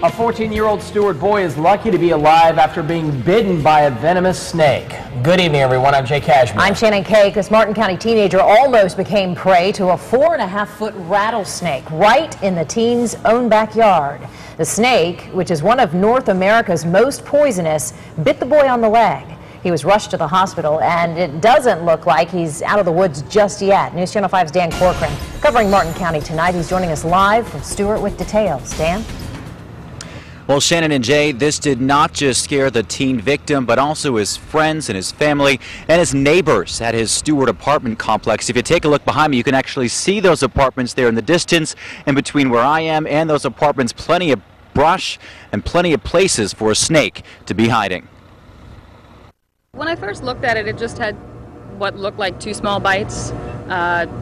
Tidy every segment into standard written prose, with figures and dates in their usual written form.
A 14-year-old Stuart boy is lucky to be alive after being bitten by a venomous snake. Good evening, everyone. I'm Jay Cashmere. I'm Shannon Cake. This Martin County teenager almost became prey to a 4.5-foot rattlesnake right in the teen's own backyard. The snake, which is one of North America's most poisonous, bit the boy on the leg. He was rushed to the hospital, and it doesn't look like he's out of the woods just yet. News Channel 5's Dan Corcoran covering Martin County tonight. He's joining us live from Stuart with details. Dan? Well, Shannon and Jay, this did not just scare the teen victim, but also his friends and his family and his neighbors at his Stuart apartment complex. If you take a look behind me, you can actually see those apartments there in the distance. And between where I am and those apartments, plenty of brush and plenty of places for a snake to be hiding. When I first looked at it, it just had what looked like 2 small bites.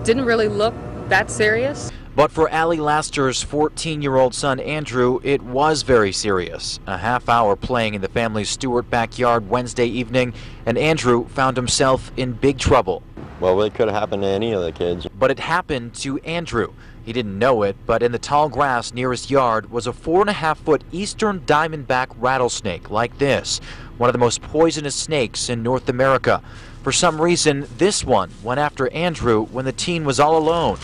Didn't really look that serious. But for Allie Laster's 14-year-old son, Andrew, it was very serious. A half hour playing in the family's Stuart backyard Wednesday evening, and Andrew found himself in big trouble. Well, it could have happened to any of the kids. But it happened to Andrew. He didn't know it, but in the tall grass near his yard was a 4.5-foot eastern diamondback rattlesnake like this, one of the most poisonous snakes in North America. For some reason, this one went after Andrew when the teen was all alone,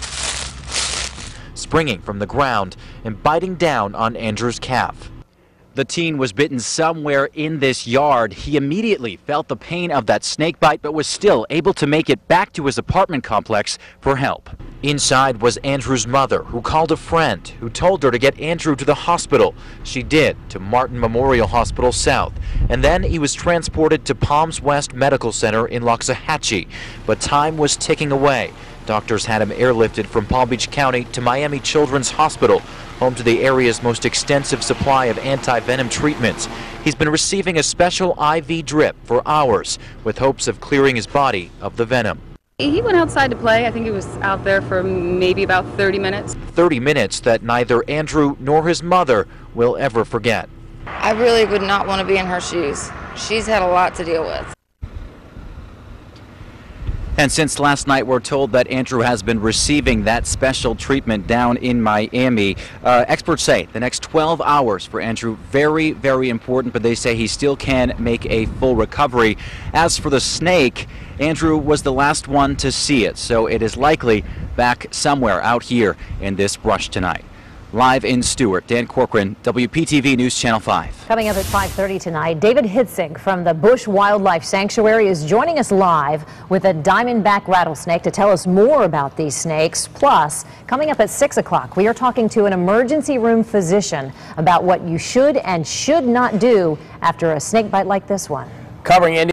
springing from the ground and biting down on Andrew's calf. The teen was bitten somewhere in this yard. He immediately felt the pain of that snake bite, but was still able to make it back to his apartment complex for help. Inside was Andrew's mother, who called a friend who told her to get Andrew to the hospital. She did, to Martin Memorial Hospital South. And then he was transported to Palms West Medical Center in Loxahatchee. But time was ticking away. Doctors had him airlifted from Palm Beach County to Miami Children's Hospital, home to the area's most extensive supply of anti-venom treatments. He's been receiving a special IV drip for hours, with hopes of clearing his body of the venom. He went outside to play. I think he was out there for maybe about 30 minutes. 30 minutes that neither Andrew nor his mother will ever forget. I really would not want to be in her shoes. She's had a lot to deal with. And since last night, we're told that Andrew has been receiving that special treatment down in Miami. Experts say the next 12 hours for Andrew, very, very important, but they say he still can make a full recovery. As for the snake, Andrew was the last one to see it, so it is likely back somewhere out here in this brush tonight. Live in Stuart, Dan Corcoran, WPTV News Channel 5. Coming up at 5:30 tonight, David Hitzig from the Bush Wildlife Sanctuary is joining us live with a diamondback rattlesnake to tell us more about these snakes. Plus, coming up at 6 o'clock, we are talking to an emergency room physician about what you should and should not do after a snake bite like this one. Covering India.